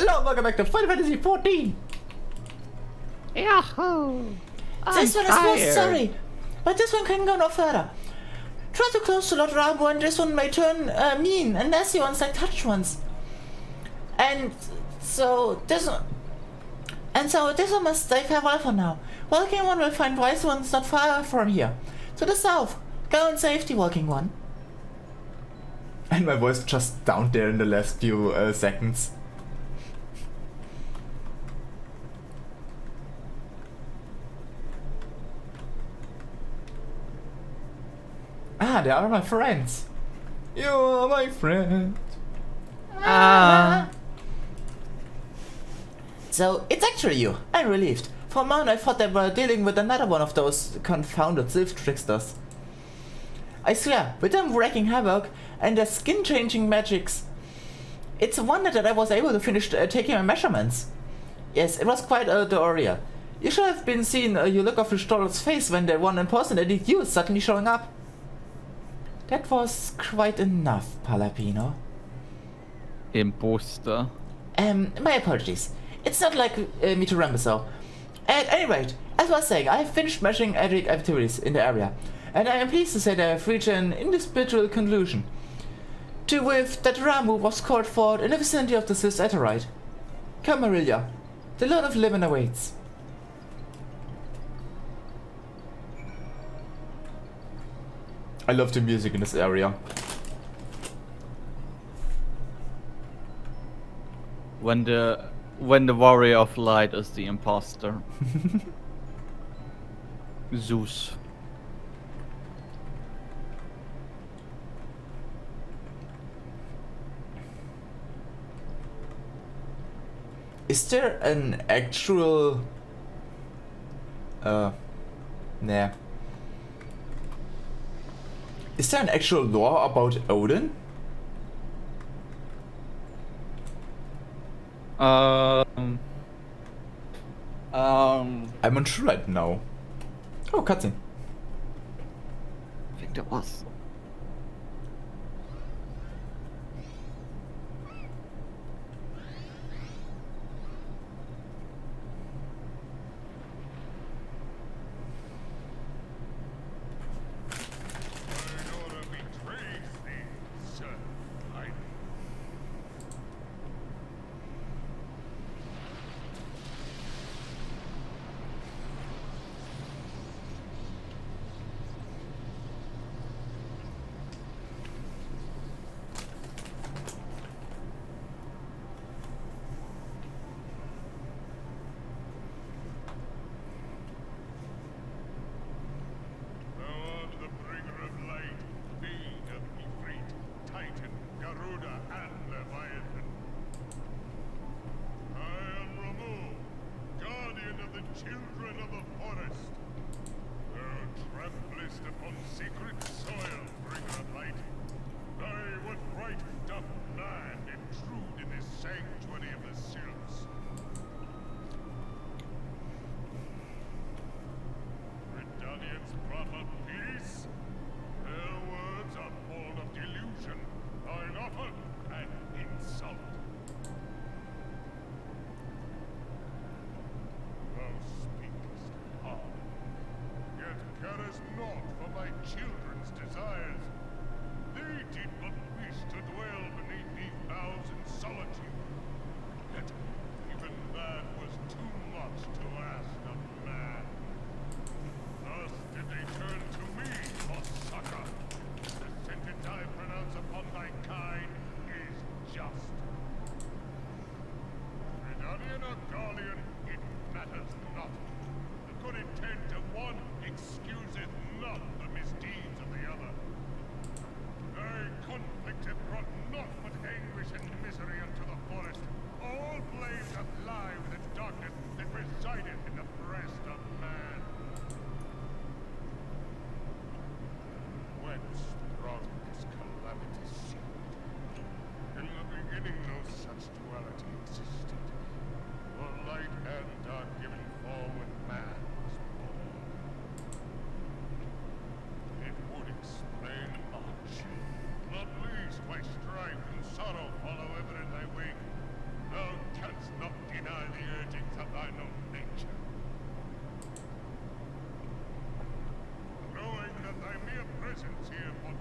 Hello, welcome back to Final Fantasy XIV! Yahoo! This one is more sorry, but this one can go no further. Try too close to Lord Rabu and this one may turn mean and nasty ones like touch ones. And so this one must say farewell for now. Walking one will find wise ones not far from here. To the south. Go in safety, Walking One. And my voice just down there in the last few seconds. Ah, they are my friends. You are my friend. So, it's actually you. I'm relieved. For a moment I thought they were dealing with another one of those confounded sylph tricksters. I swear, with them wreaking havoc and their skin-changing magics, it's a wonder that I was able to finish taking my measurements. Yes, it was quite the ordeal. You should have been seeing you look off the Stoller's face when the one in person that did you suddenly showing up. That was quite enough, Palapino. Imposter. My apologies. It's not like me to remember so. At any rate, as I was saying, I have finished measuring magic activities in the area, and I am pleased to say that I have reached an indisputable conclusion. To with that Ramu was called for in the vicinity of the Swiss Aetheryte. Come, Marilia. The Lord of Livin awaits. I love the music in this area. When the warrior of light is the imposter. Zeus. Is there an actual... Nah. Is there an actual lore about Odin? I'm unsure right now. Oh, cutscene. I think there was. Children of the forest, thou tramplest upon sacred soil, bringer of light. Thy what right doth man intrude in this sanctuary of the sylphs? Redanians proffer peace? Their words are born of delusion, thine offer an insult. Thou speakest hard, yet carest naught for thy children's desires. They did but wish to dwell beneath these boughs in solitude. Yet even that was too much to ask of man. Thus did they turn to me for succor. The sentence I pronounce upon thy kind is just. Redanian or Garlean, it matters not. The good intent of one excuseth not the misdeeds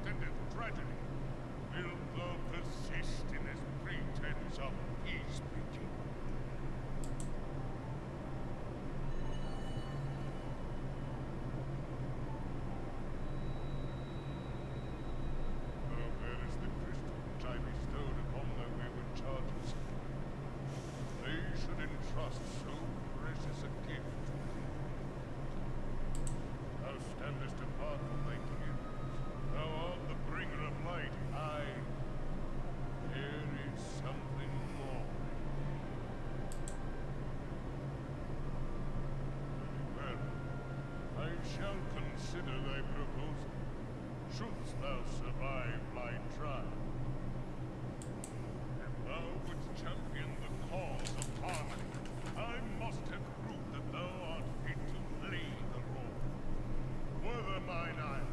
extended tragedy, wilt thou persist in this pretense of peace-making? Oh, where is the crystal which I bestowed upon their wayward charges? They should entrust so precious a gift to me. Thou standest apart from thy kin. Thou art the bringer of light. There is something more. Very well. I shall consider thy proposal. Shouldst thou survive my trial. If thou wouldst champion the cause of harmony, I must have proved that thou art fit to play the role. Weather mine ire,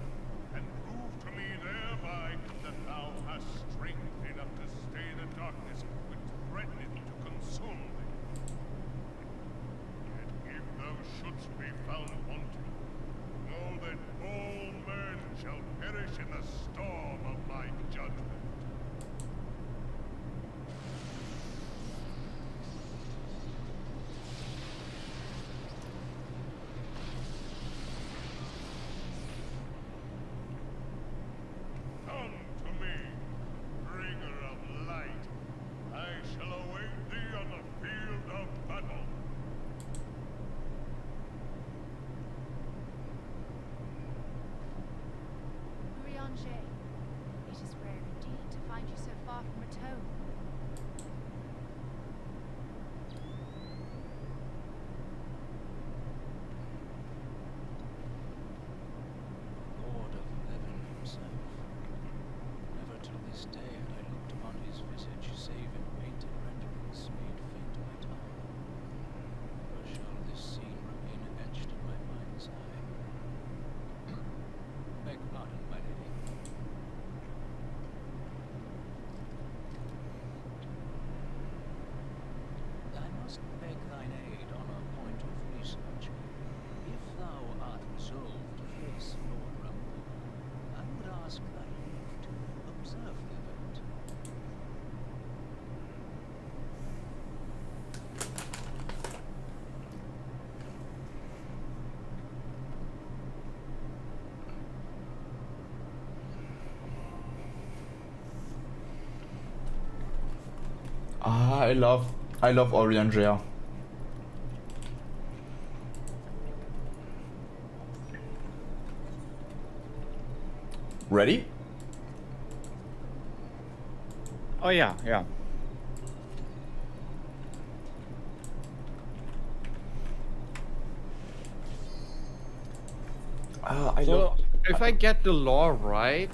and prove to me thereby that thou hast strength enough to stay the darkness which threateneth to consume thee. Yet if thou shouldst be found wanting, know that all men shall perish in the storm of my judgment. Come to me, bringer of light. I shall await thee on the field of battle. Urianger, it is rare indeed to find you so far from at home. Lord of heaven himself. Never till this day had I looked upon his visage, save in painted renderings made faint by time. Never shall this scene remain etched in my mind's eye. Beg pardon, my lady. I must beg thine aid on a point of research. If thou art resolved to face Lord Rumble, I would ask thy leave to observe the event. Ah, I love Orianger. Ready? Oh yeah, yeah. Ah, I So, love. if I get the lore right,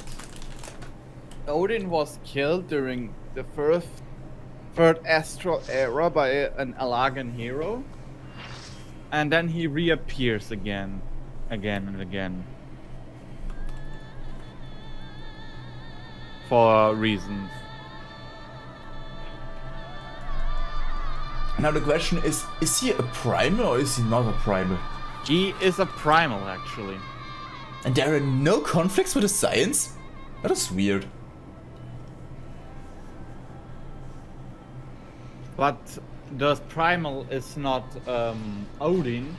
Odin was killed during the third astral era by an Alagan hero, and then he reappears again and again, for reasons. Now the question is he a primal or is he not a primal? He is a primal, actually. And there are no conflicts with the science? That is weird. But the primal is not Odin,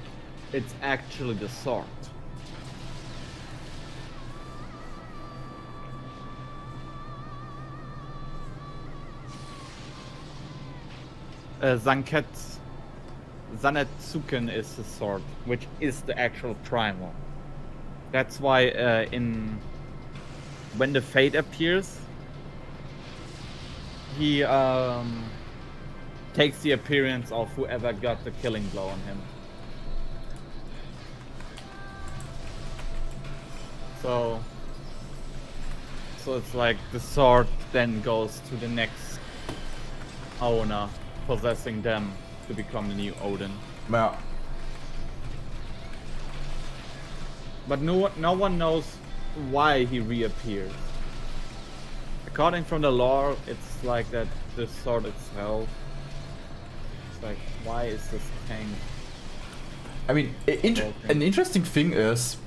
it's actually the sword. Zanetsuken is the sword, which is the actual primal. That's why when the Fate appears, he takes the appearance of whoever got the killing blow on him. So it's like the sword then goes to the next owner, possessing them to become the new Odin. Yeah. But no one knows why he reappears. According from the lore, it's like that the sword itself. It's like, why is this thing? I mean, an interesting thing is,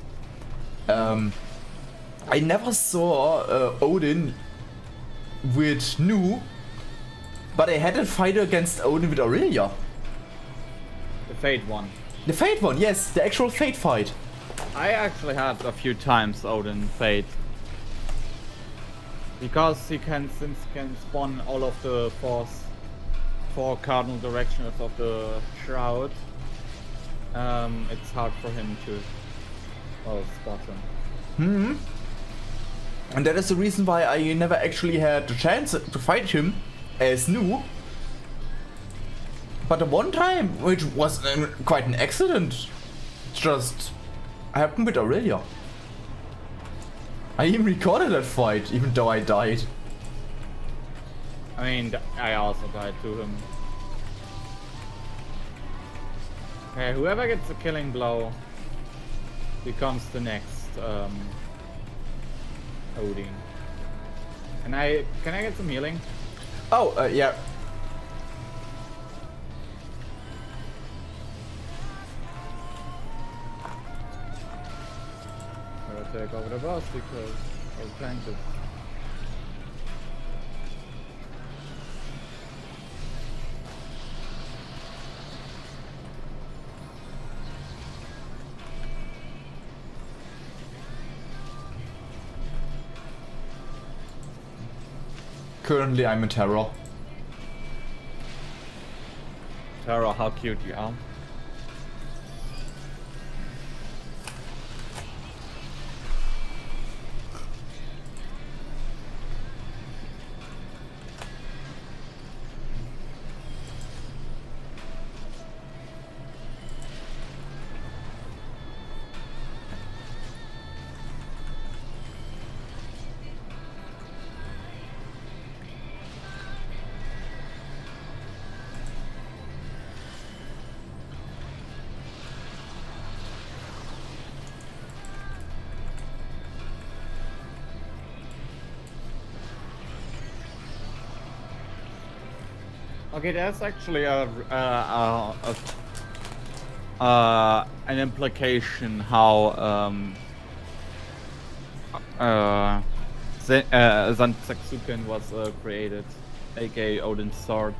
I never saw Odin with Nu, but I had a fight against Odin with Aurelia. The Fate one. The Fate one, yes, the actual Fate fight. I actually had a few times Odin Fate. Because he can spawn all of the four cardinal directions of the shroud. It's hard for him to spot him. And that is the reason why I never actually had the chance to fight him as Nu. But the one time, which was quite an accident, just happened with Aurelia. I even recorded that fight, even though I died. I mean, I also died to him. Okay, whoever gets the killing blow becomes the next Odin. Can I get some healing? Oh, yeah. I'm gonna take over the boss because I'll tank it. Currently I'm in terror. Tara, how cute you are. Okay, there's actually an implication how Zantaxuken was created, aka Odin's sword,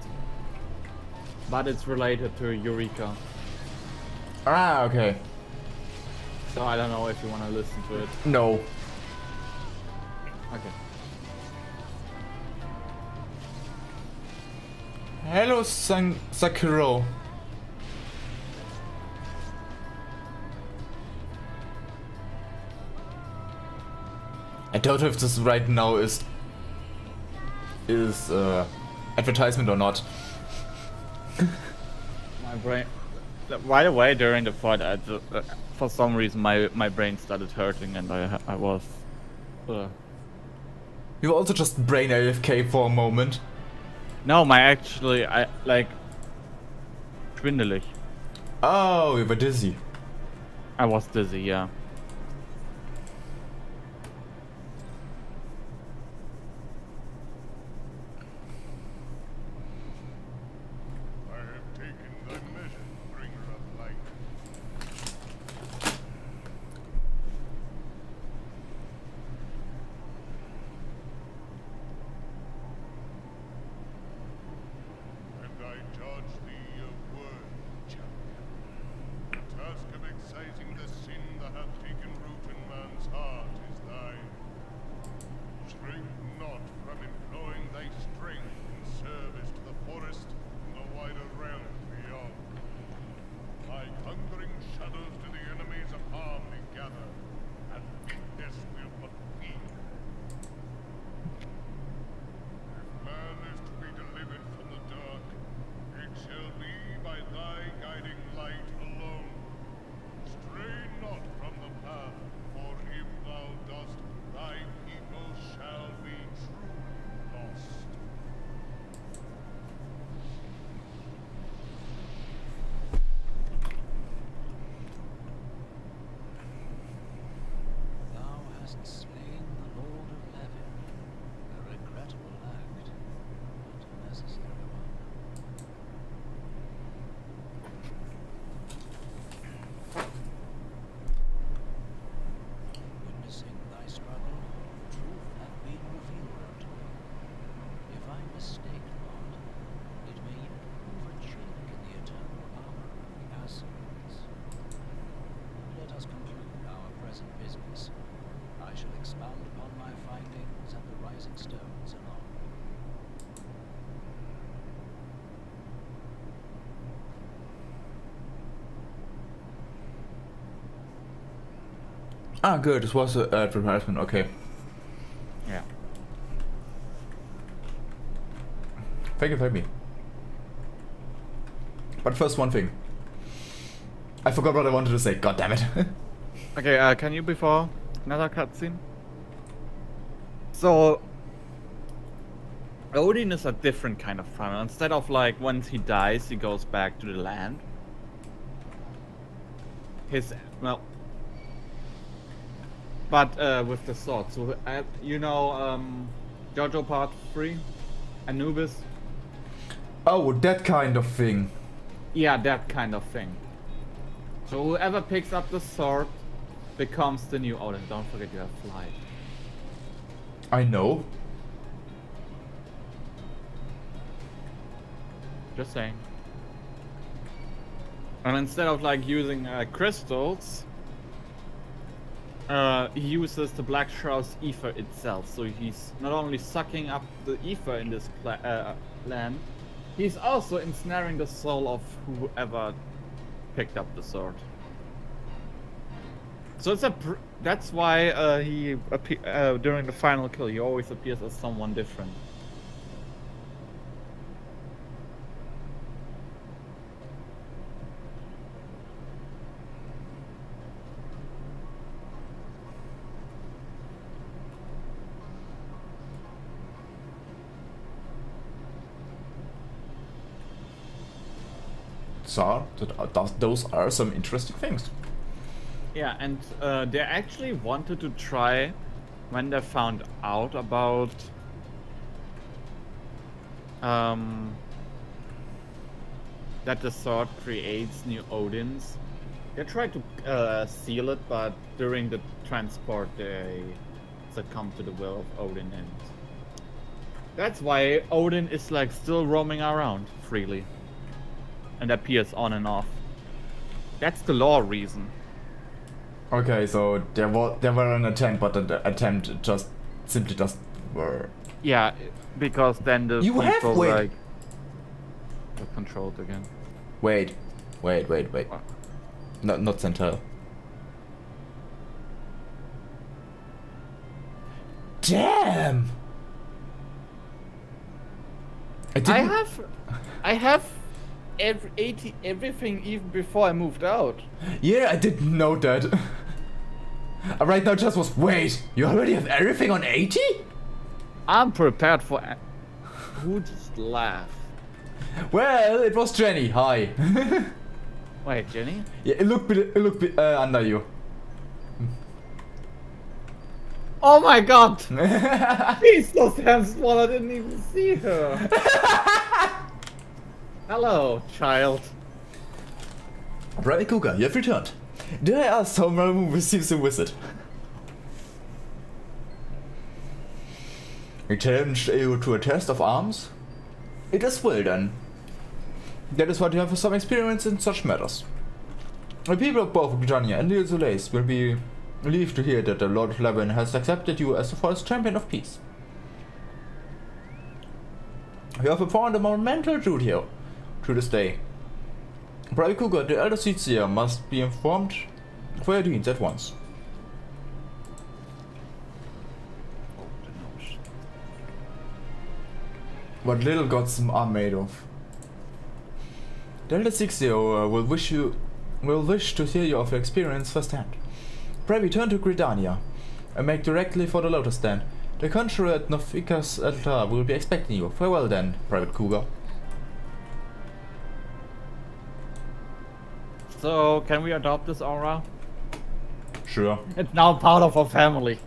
but it's related to Eureka. Ah, okay. So I don't know if you want to listen to it. No. Okay. Hello, Sakuro. I don't know if this right now is advertisement or not. My brain. Right away during the fight, for some reason my brain started hurting and I was. You also just brain AFK for a moment. No, I like schwindelig. Oh, you were dizzy. I was dizzy, yeah. I have taken thy measure, bringer of light. And I charge thee a word, champion. The task of excising the sin that hath expound upon my findings and the rising stones along. Ah, good. This was an advertisement. Okay. Yeah. Thank me. But first, one thing. I forgot what I wanted to say. God damn it. Okay, can you before another cutscene? So Odin is a different kind of farmer. Instead of like once he dies, he goes back to the land. Well, but with the sword. So you know, JoJo Part 3, Anubis. Oh, that kind of thing. Yeah, that kind of thing. So whoever picks up the sword becomes the new Odin. Don't forget you have flight. I know. Just saying. And instead of like using crystals, he uses the Black Shroud's ether itself. So he's not only sucking up the ether in this land, he's also ensnaring the soul of whoever picked up the sword. So it's that's why he during the final kill he always appears as someone different. So, those are some interesting things. Yeah, and they actually wanted to try, when they found out about that the sword creates new Odins, they tried to seal it, but during the transport they succumbed to the will of Odin, and that's why Odin is like still roaming around freely and appears on and off. That's the lore reason. Okay, so there were an attempt, but the attempt simply just were. Yeah, because then the You have people wait. like are controlled again. Wait. What? Not Centel. Damn! I have everything even before I moved out. Yeah, I didn't know that. Right now just was, wait, you already have everything on 80? I'm prepared for. Who just laughed? Well, it was Jenny, hi. Wait, Jenny? Yeah, it looked under you. Oh my god! She's so small, I didn't even see her. Hello, child. Bradley Cougar, you have returned. Did I ask how Mamu receives a visit? He challenged you to a test of arms? It is well then. That is what you have some experience in such matters. The people of both Britannia and the Isolates will be relieved to hear that the Lord of Levin has accepted you as the first champion of peace. You have performed a monumental duty here to this day. Brother Cougar, the elder Seedsir must be informed for your deeds at once. What little gods are made of. The elder Seedsir will wish to hear you of your experience firsthand. Pray return to Gridania and make directly for the Lotus Den. The conjurer at Nofika's altar will be expecting you. Farewell then, Private Cougar. So, can we adopt this aura? Sure. It's now part of our family.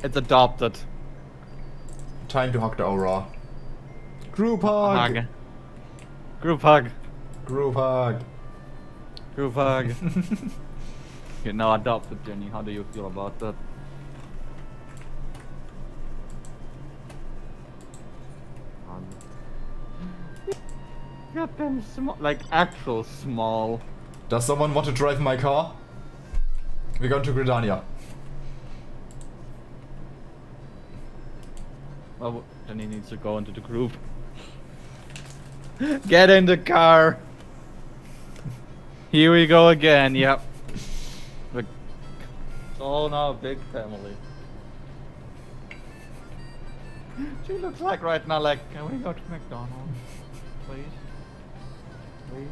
It's adopted. Time to hug the aura. Group hug! Hug. Group hug. Group hug! Group hug. You're now adopted, Jenny. How do you feel about that? Goddamn small. Like actual small. Does someone want to drive my car? We're going to Gridania. Well, then he needs to go into the group. Get in the car. Here we go again. Yep. It's all now a big family. She looks like right now like, can we go to McDonald's, please? Please.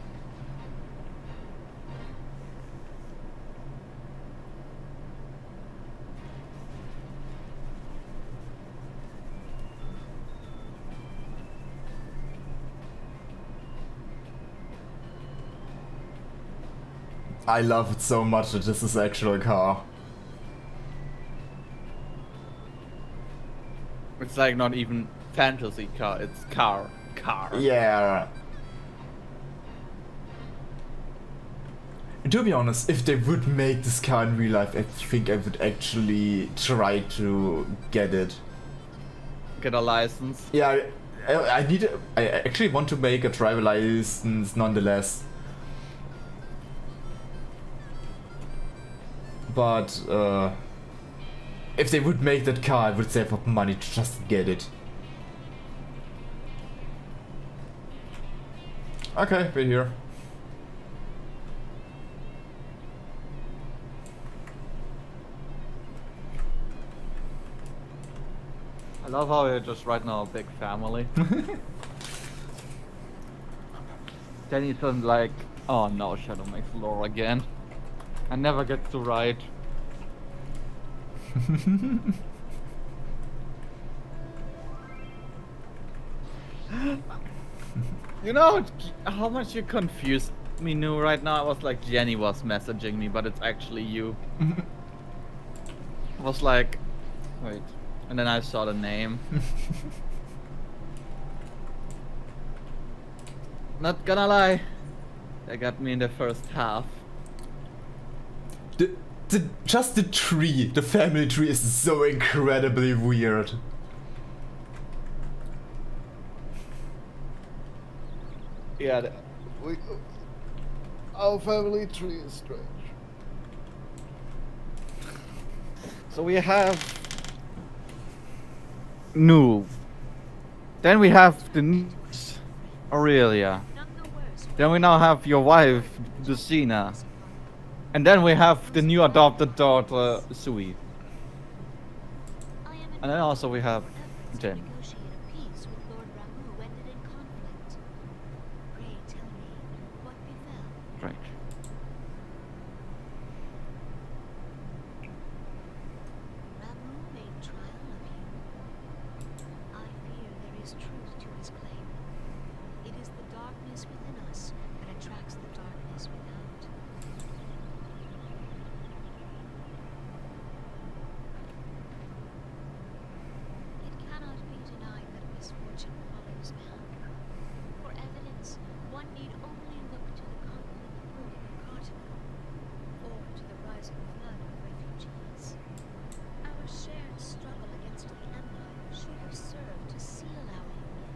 I love it so much that this is actual car. It's like not even fantasy car, it's car. Yeah. And to be honest, if they would make this car in real life, I think I would actually try to get it. Get a license. Yeah, I actually want to make a driver license nonetheless. But if they would make that car, I would save up money to just get it. Okay, we're here. I love how we're just right now a big family. Danny's like, oh no, Shadow makes lore again. I never get to ride. You know how much you confused me new right now? I was like Jenny was messaging me, but it's actually you. I was like, wait. And then I saw the name. Not gonna lie, they got me in the first half. Just the tree, the family tree is so incredibly weird. Yeah, our family tree is strange. So we have Nu. Then we have the niece, Aurelia. None the worse. Then we now have your wife, Lucina. And then we have the new adopted daughter, Sui. I am And then also we have efforts to Jen. negotiate a peace with Lord Ramu ended in conflict. Pray tell me what befell. Right. Ramu made trial of you. I fear there is truth to his claim. It is the darkness within us that attracts the darkness without. It cannot be denied that misfortune follows man. For evidence, one need only look to the conflict brewing in Cartagena, or to the rising flood of refugees. Our shared struggle against the Empire should have served to seal our union.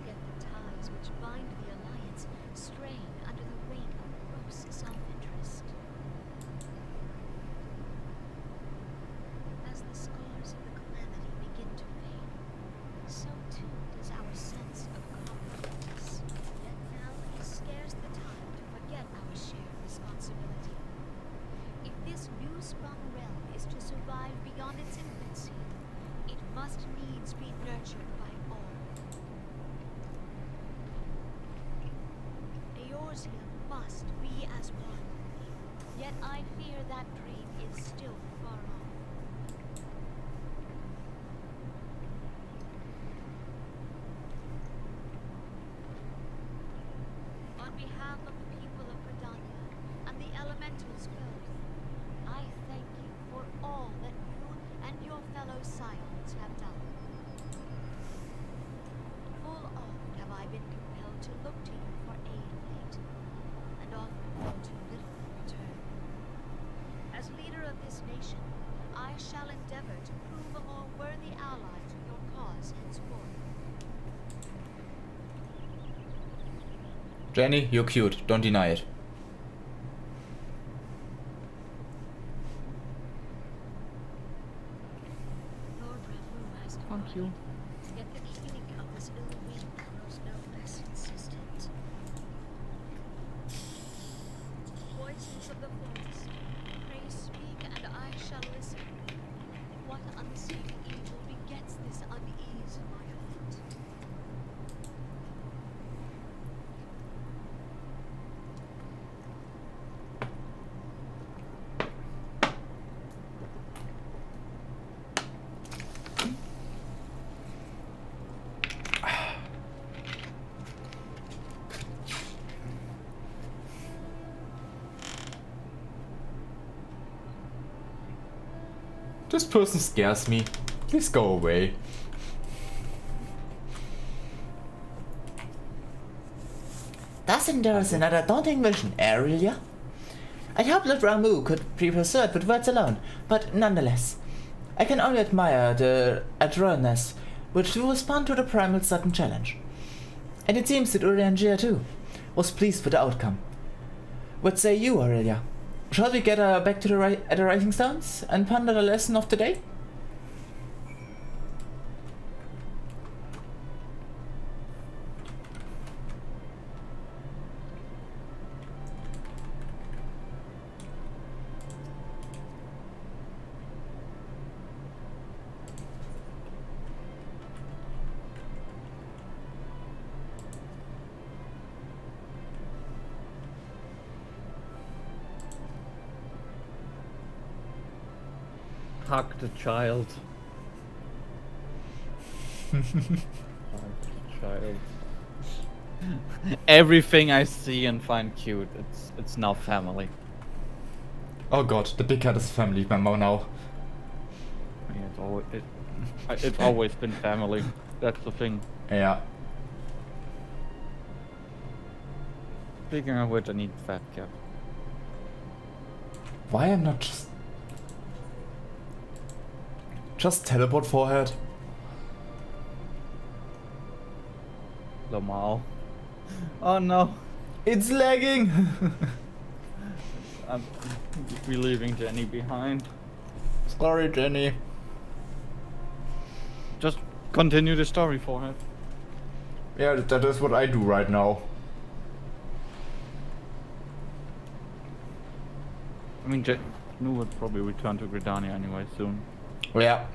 Yet the ties which bind the alliance strain under the weight of gross self-interest. As the scars of the calamity begin to fade, so too does our sense of commonplace. Yet now is scarce the time to forget our shared responsibility. If this new-sprung realm is to survive beyond its infancy, it must needs be nurtured by all. Eorzea must be as one. Yet I fear that dream is still far off. On behalf of the people of Gridania and the elementals both, I thank you for all that you and your fellow scions have done. Full oft have I been compelled to look to you for aid of late, and often for too little in return. As leader of this nation, I shall endeavor to prove a more worthy ally to your cause henceforth. Jenny, you're cute, don't deny it. Lord Ramu has Thank you. Yet the healing cup is ill wind grows no less insistent. Voices of the forest, pray speak and I shall listen. What unseen evil begets this unease in my heart? This person scares me. Please go away. Doesn't there's another daunting vision, Aurelia? I'd hoped that Ramu could be persuaded with words alone, but nonetheless, I can only admire the adroitness which to respond to the primal sudden challenge. And it seems that Urianger too was pleased with the outcome. What say you, Aurelia? Shall we get back to the Rising Stones and ponder the lesson of today? Hug the child. Hug the child. Everything I see and find cute, it's now family. Oh god, the big cat is a family member now. Yeah, it's always been family. That's the thing. Yeah. Speaking of which, I need fat cap. Why am not just teleport forehead? Lamal. Oh no. It's lagging. We're leaving Jenny behind. Sorry, Jenny. Just continue the story, forehead. Yeah, that is what I do right now. I mean, Nu would probably return to Gridania anyway soon. Yeah.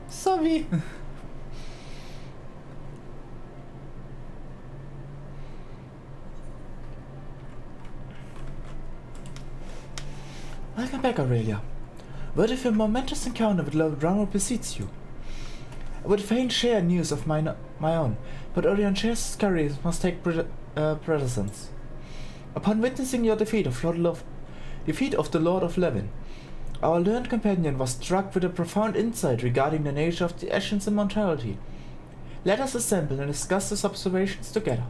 Sorry. Welcome back, Aurelia. What if a momentous encounter with Lord Ramo precedes you? I would fain share news of my own, but Urianger's scurries must take precedence. Upon witnessing your defeat of the Lord of Levin, our learned companion was struck with a profound insight regarding the nature of the Ashen's immortality. Let us assemble and discuss these observations together.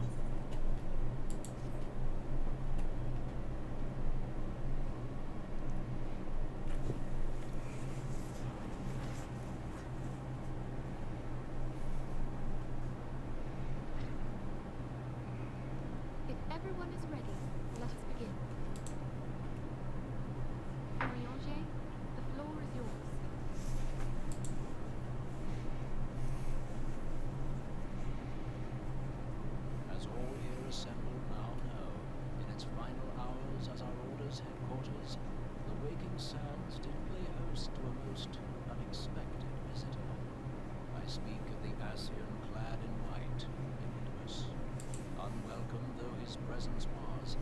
If everyone is ready, let us begin. Urianger, the floor is yours. As all here assembled now know, in its final hours as our Order's headquarters, the waking sands did play host to a most unexpected visitor. I speak of the Ascian clad in white, Infamous. Unwelcome though his presence was,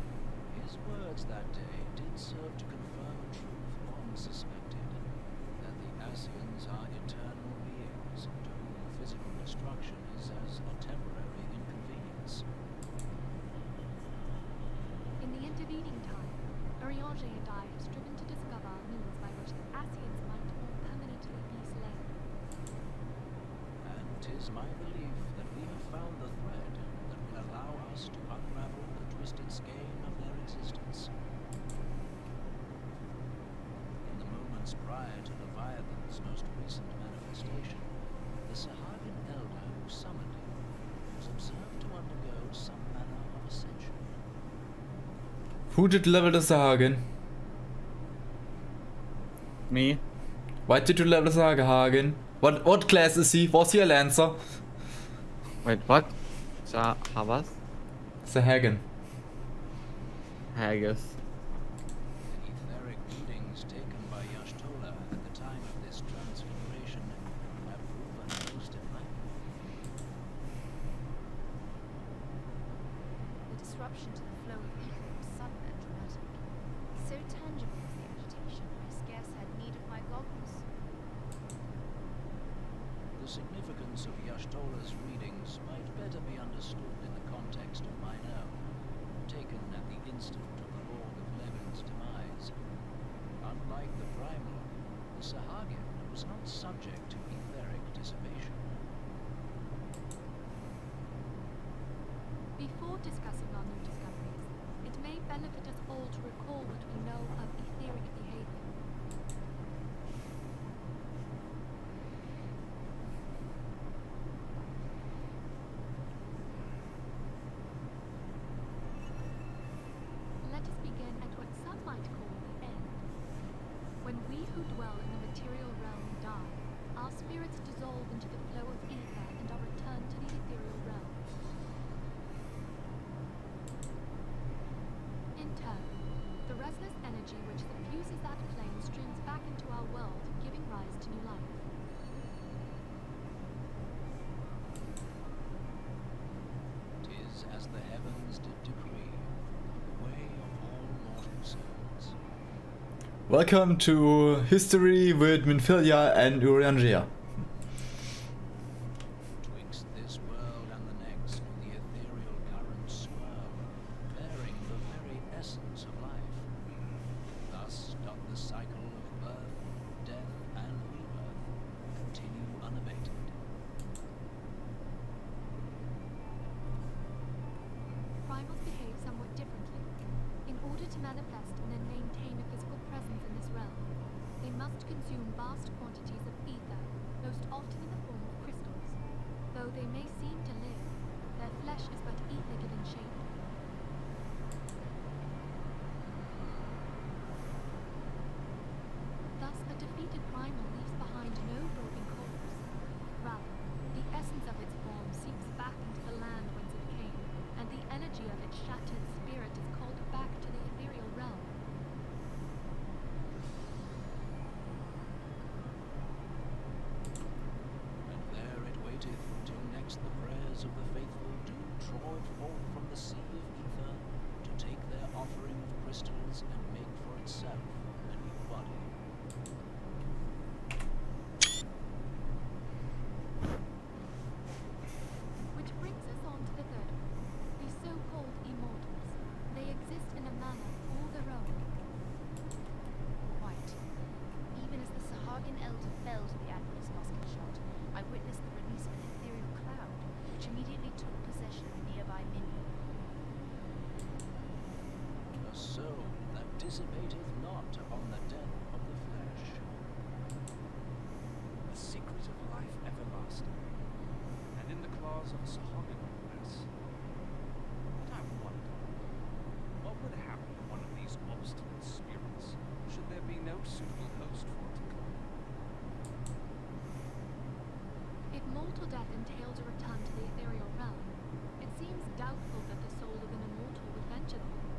his words that day did serve to confirm a truth long suspected, that the Ascians are eternal beings, to whom physical destruction is as a temporary inconvenience. In the intervening time, Urianger and I have striven to discover a means by which the Ascians might more permanently be slain. And 'tis my belief that we have found the thread that will allow us to unravel the twisted skein of their existence. In the moments prior to Leviathan's most recent manifestation, the Sahagan elder who summoned him was observed to undergo Who did level the Sahagen? Me. Why did you level the Sahagen? What class is he? Was he a Lancer? Wait, what? Was? Sahagen. Haggis. The etheric readings taken by Yashtola at the time of this transfiguration have proven most enlightening. The disruption to the flow of ether was sudden and dramatic. So tangible was the agitation, I scarce had need of my goggles. The significance of Yashtola's readings might better be understood in the context of mine own, taken at the instant of the Lord of Levin's demise. Unlike the Primal, the Sahagan was not subject to etheric dissipation. Before discussing our new discoveries, it may benefit us all to recall what we know of etheric behavior. Let us begin at what some might call the end. When we who dwell in the material realm die, our spirits dissolve into the flow of ether and are returned to the ethereal realm. In turn, the restless energy which diffuses that plane streams back into our world, giving rise to new life. Tis as the heavens did decree, the way of all mortal souls. Welcome to History with Minfilia and Uriangia. Twixt this world and the next, the ethereal currents swirl, bearing the very essence of life. Thus doth the cycle of birth, death, and rebirth continue unabated. Primals behave somewhat differently. In order to manifest and then maintain a physical presence in this realm, they must consume vast quantities of ether, most often in the form of crystals. Though they may seem to live, their flesh is but ether given shape. Thus, a defeated primal leaves behind no broken corpse. Rather, the essence of its form seeps back into the land whence it came, and the energy of its shattered spirit is called back to the ethereal realm. And there it waiteth till next the prayers of the faithful do draw it forth from the sea of ether, to take their offering of crystals and make for itself a new body. Which brings us on to the third one, the so-called immortals. They exist in a manner all their own. Quite. Even as the Sahagan Elder fell to the Admiral's musket shot, I witnessed the release of an ethereal cloud, which immediately took possession of a nearby minion. A soul that dissipateth not upon the death of the flesh. A secret of life everlasting, and in the claws of a Sahagan no less. But I wonder, what would happen to one of these obstinate spirits, should there be no suitable host for it to claim? If mortal death entails a return to the ethereal realm, it seems doubtful that the soul of an immortal would venture there.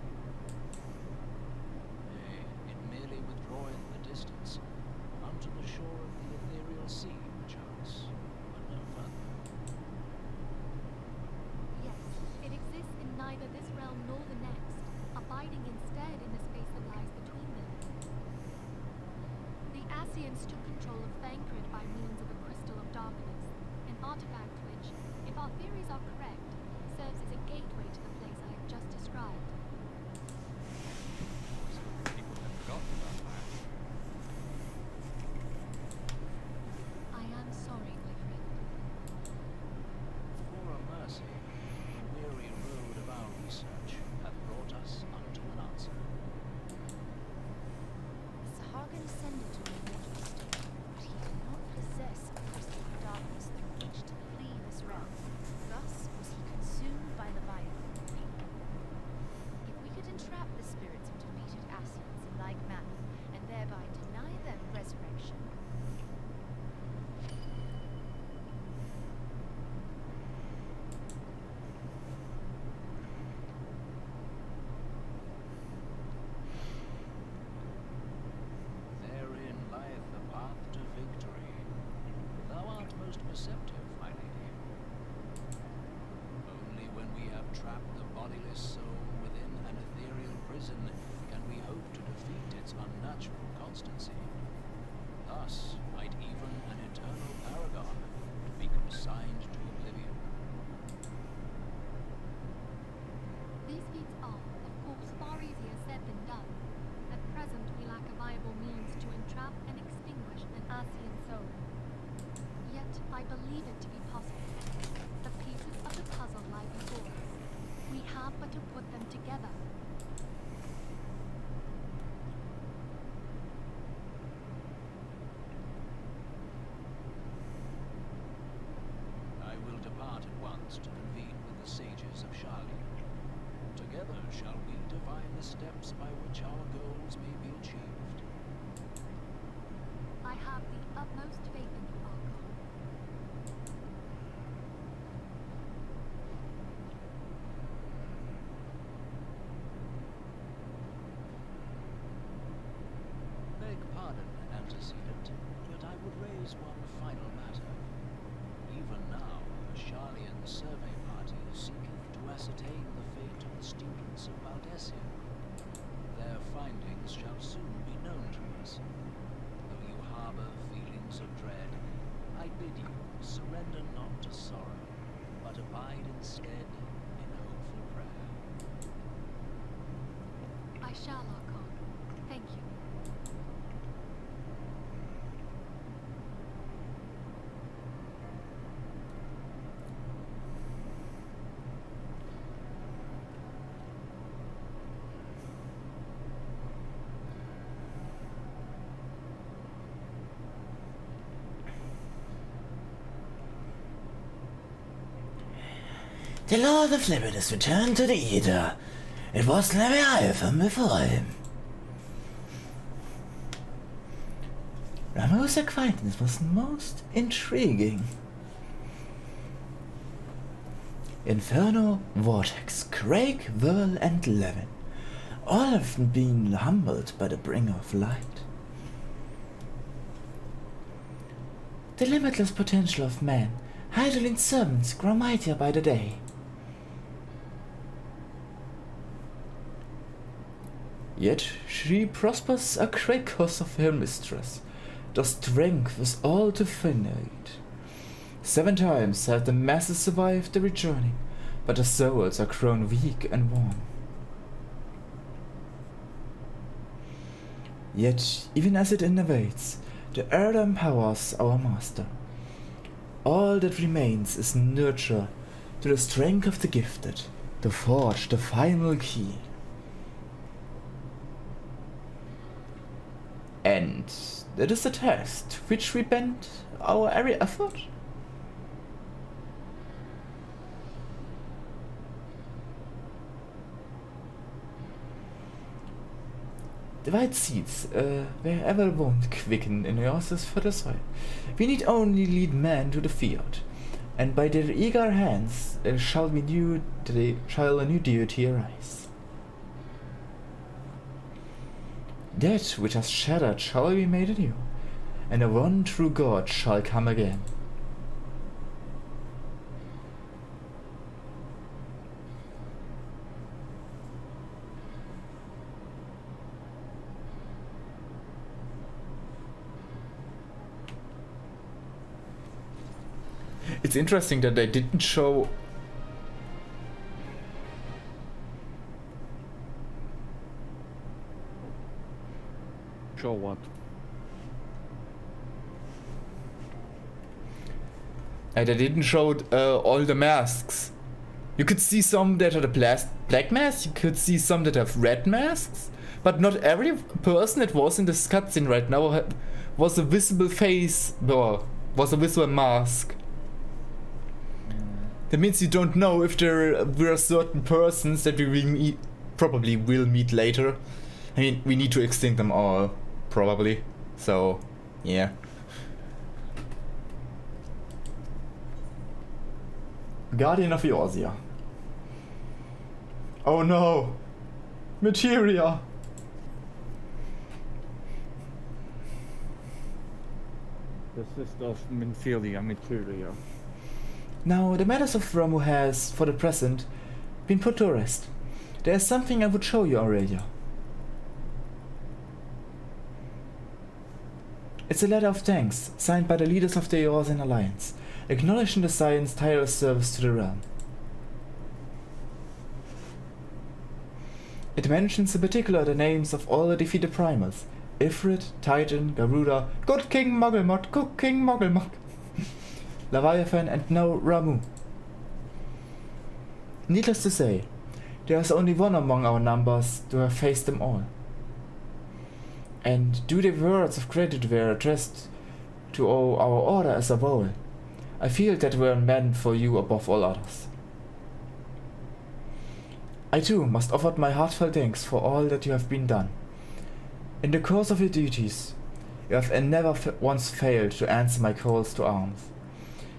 Nay, it merely withdraweth the distance, unto the shore of the ethereal sea, perchance, but no further. Yes, it exists in neither this realm nor the next, abiding instead in the space that lies between them. The Asians took control of Thancred by means of a crystal of darkness, an artifact which, if our theories are correct, serves as a gateway to the place I have just described. People have forgotten about that. I am sorry, my friend. For a mercy, the weary road of our research hath brought us unto an answer. The Sahagan ascended to an immortal state, but he did not possess a crystal of darkness through which to flee this realm. Thus was he consumed by Leviathan. bodiless soul within an ethereal prison can we hope to defeat its unnatural constancy. Thus might even an eternal paragon be consigned to oblivion. These feats are, of course, far easier said than done. At present, we lack a viable means to entrap and extinguish an Asian soul. Yet, I believe it to be possible. The pieces of the puzzle lie before us. We have but to put them together. I will depart at once to convene with the sages of Charlie. Together shall we divine the steps by which our goals may be achieved. I have the utmost faith in you, Archon. Beg pardon, antecedent, but I would raise one final matter. Even now, a Charlian survey party seeketh to ascertain the fate of the students of Valdessia. Their findings shall soon be known to us. Though you harbor feelings of dread, I bid you surrender not to sorrow, but abide instead in hopeful prayer. I shall, Archon. Thank you. The Lord of Liberties returned to the Eater. It was Leviathan before him. Rameau's acquaintance was most intriguing. Inferno, Vortex, Craig, Whirl, and Levin, all have been humbled by the bringer of light. The limitless potential of man, Hydralin's servants, grow mightier by the day. Yet she prospers a great cause of her mistress. The strength was all too finite. 7 times have the masses survived the rejoining, but the souls are grown weak and worn. Yet, even as it innovates, the earth empowers our master. All that remains is nurture to the strength of the gifted, to forge the final key. And that is the test which we bend our every effort. The white seeds, wherever won't quicken in yours is further soil. We need only lead men to the field, and by their eager hands shall a new deity arise. That which has shattered shall be made anew, and the one true God shall come again. It's interesting that they didn't show what? They didn't show all the masks. You could see some that are the black masks, you could see some that have red masks, but not every person that was in this cutscene right now was a visible face or was a visible mask. That means you don't know if there were certain persons that we will probably will meet later. I mean, we need to extinct them all, probably. So, yeah. Guardian of Eorzea. Oh no! Materia! The sister of Minfilia, Materia. Now, the matters of Ramu has, for the present, been put to rest. There is something I would show you, Aurelia. It's a letter of thanks, signed by the leaders of the Eorzean Alliance, acknowledging the Scion's tireless service to the realm. It mentions in particular the names of all the defeated primals: Ifrit, Titan, Garuda, Good King Moggelmot, Good King Moggelmot, Leviathan, and now Ramu. Needless to say, there is only one among our numbers to have faced them all. And do the words of gratitude were addressed to our order as a whole, I feel that were meant for you above all others. I too must offer my heartfelt thanks for all that you have been done. In the course of your duties, you have never once failed to answer my calls to arms.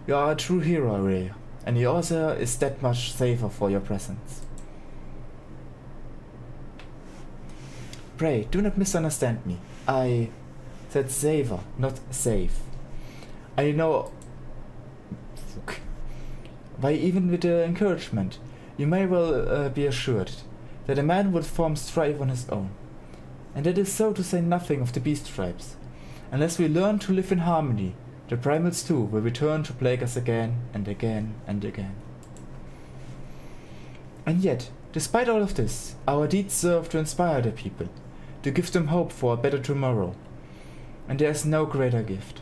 You are a true hero, Aurelia, and Eorzea is that much safer for your presence. Pray, do not misunderstand me. I said saver, not safe. I know... Why, even with the encouragement, you may well be assured that a man would form strife on his own. And that is so to say nothing of the beast tribes. Unless we learn to live in harmony, the primals too will return to plague us again and again and again. And yet, despite all of this, our deeds serve to inspire the people, to give them hope for a better tomorrow. And there is no greater gift.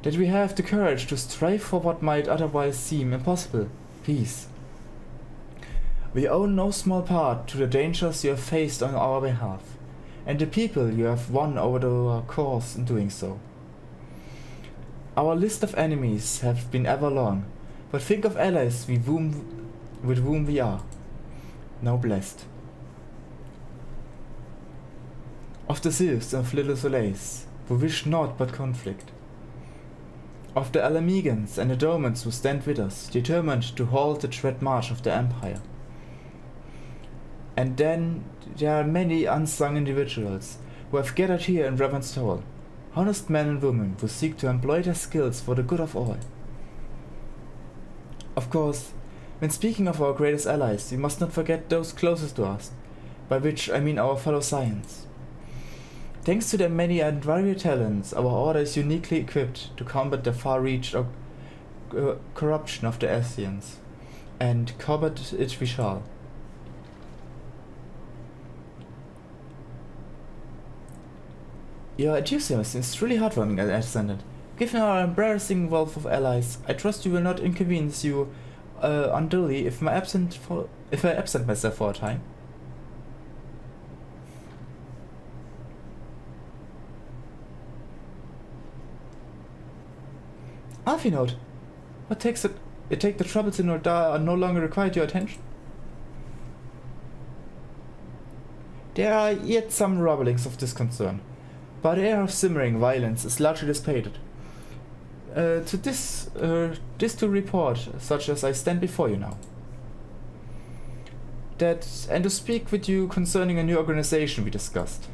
That we have the courage to strive for what might otherwise seem impossible: peace. We owe no small part to the dangers you have faced on our behalf, and the people you have won over our cause in doing so. Our list of enemies have been ever long, but think of allies with whom we are now blessed. Of the Sylphs of Little Soleils, who wish naught but conflict. Of the Alamegans and the Domans who stand with us, determined to halt the dread march of the Empire. And then there are many unsung individuals who have gathered here in Revan's Hall, honest men and women who seek to employ their skills for the good of all. Of course, when speaking of our greatest allies, we must not forget those closest to us, by which I mean our fellow Scions. Thanks to their many and varied talents, our order is uniquely equipped to combat the far-reach corruption of the Ascians, and combat it we shall. Your enthusiasm is truly heartwarming, Ascendant. Given our embarrassing wealth of allies, I trust you will not inconvenience you unduly if I absent myself for a time. Alphinaud, what takes it? Take the troubles in Noldar are no longer required your attention? There are yet some rumblings of disconcern, but the air of simmering violence is largely dissipated. This to report, such as I stand before you now. And to speak with you concerning a new organization we discussed.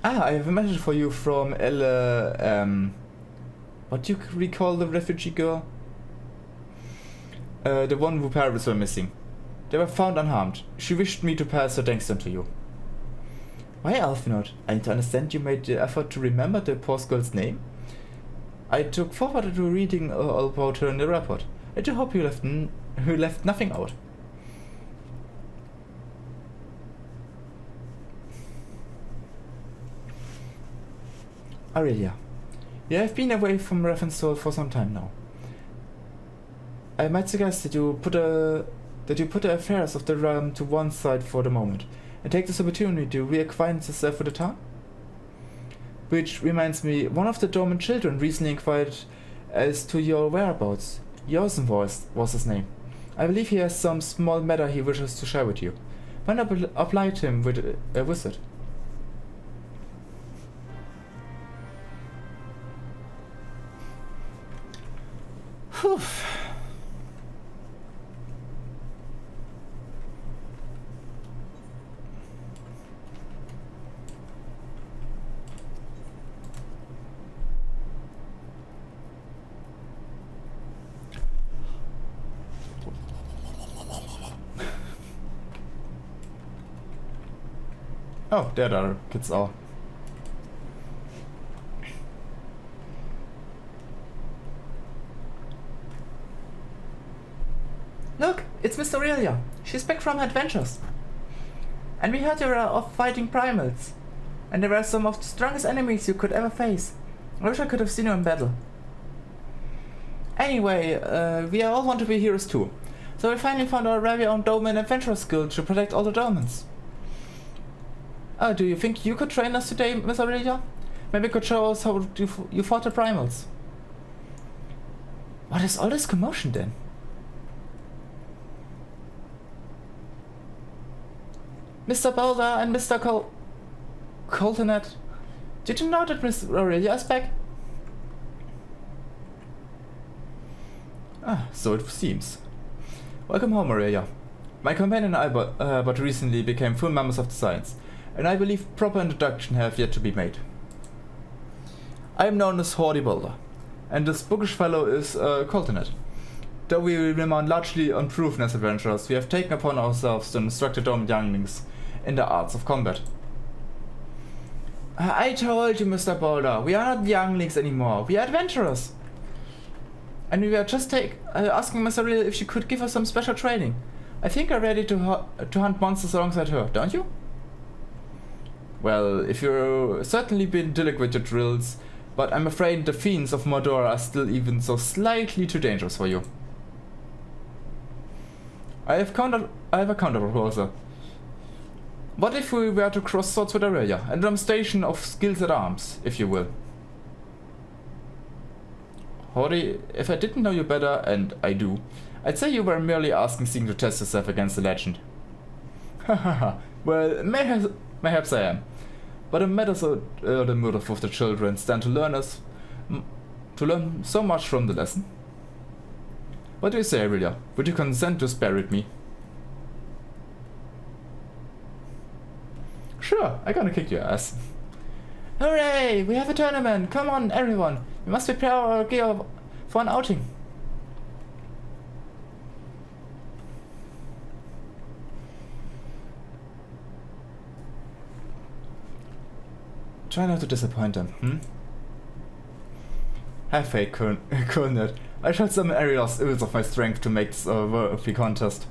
I have a message for you from what do you recall the refugee girl? The one who parents were missing. They were found unharmed. She wished me to pass her thanks on to you. Why, Alphinaud? I need to understand you made the effort to remember the poor girl's name. I took forward to reading about her in the report. I do hope you left nothing out. Aurelia, you have been away from Ravenstall for some time now. I might suggest that you put the affairs of the realm to one side for the moment, and take this opportunity to reacquaint yourself with the town. Which reminds me, one of the dormant children recently inquired as to your whereabouts. Jorsen was his name. I believe he has some small matter he wishes to share with you. Why not oblige him with a visit? Whew. Oh, there the other kids are. Look, it's Miss Aurelia. She's back from her adventures. And we heard you were off fighting primals. And they were some of the strongest enemies you could ever face. I wish I could have seen you in battle. Anyway, we all want to be heroes too. So we finally found our very own Doman Adventurers Guild to protect all the Domans. Oh, do you think you could train us today, Miss Aurelia? Maybe you could show us how you fought the primals. What is all this commotion then? Mr. Boulder and Mr. Coltonet, did you know that Miss Aurelia is back? Ah, so it seems. Welcome home, Aurelia. My companion and I but recently became full members of the Science, and I believe proper introduction have yet to be made. I am known as Hordy Boulder, and this bookish fellow is Coltonet. Though we remain largely unproven as adventurers, we have taken upon ourselves to instruct the Dome younglings in the arts of combat. I told you, Mr. Boulder, we are not younglings anymore, we are adventurers. And we were just asking Miss Aurelia if she could give us some special training. I think we're ready to hunt monsters alongside her, don't you? Well, if you've certainly been idyllic with your drills, but I'm afraid the fiends of Mordor are still even so slightly too dangerous for you. I have a counter proposal. What if we were to cross swords with Aurelia, a demonstration of skills at arms, if you will? Hordy, if I didn't know you better, and I do, I'd say you were merely seeking to test yourself against the legend. Hahaha, well, perhaps I am. But a matter so the motive of the children stand to learn so much from the lesson. What do you say, Aurelia? Would you consent to spar with me? Sure, I'm gonna kick your ass. Hooray! We have a tournament! Come on, everyone! We must prepare our gear for an outing. Try not to disappoint them, Have faith, Colonel. I shall summon Ariel's ills of my strength to make this a worthy contest.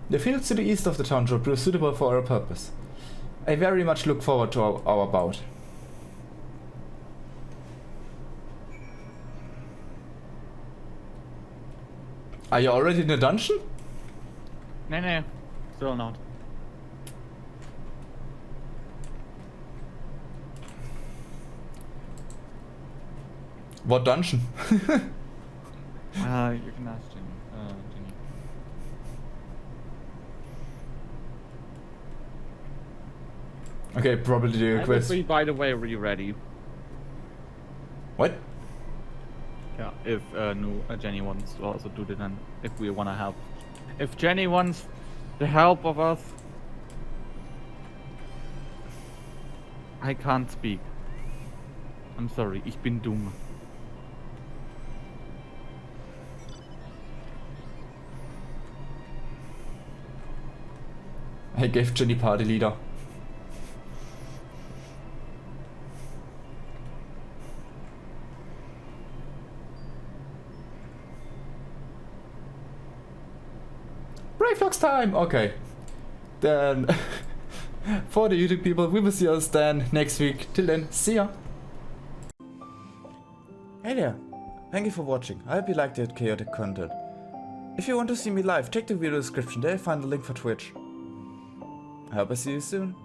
The fields to the east of the town should prove suitable for our purpose. I very much look forward to our bout. Are you already in the dungeon? No, still not. What dungeon? You can ask Jenny. Okay, probably the I will request. be, by the way, ready. What? Yeah, if Jenny wants to also do that, and if we want to help. If Jenny wants the help of us, I can't speak. I'm sorry, ich bin dumm. I gave Jenny party leader. Brave Fox time! Okay. Then, for the YouTube people, we will see us then next week. Till then, see ya! Hey there! Thank you for watching. I hope you liked the chaotic content. If you want to see me live, check the video description, there you find the link for Twitch. I hope I see you soon.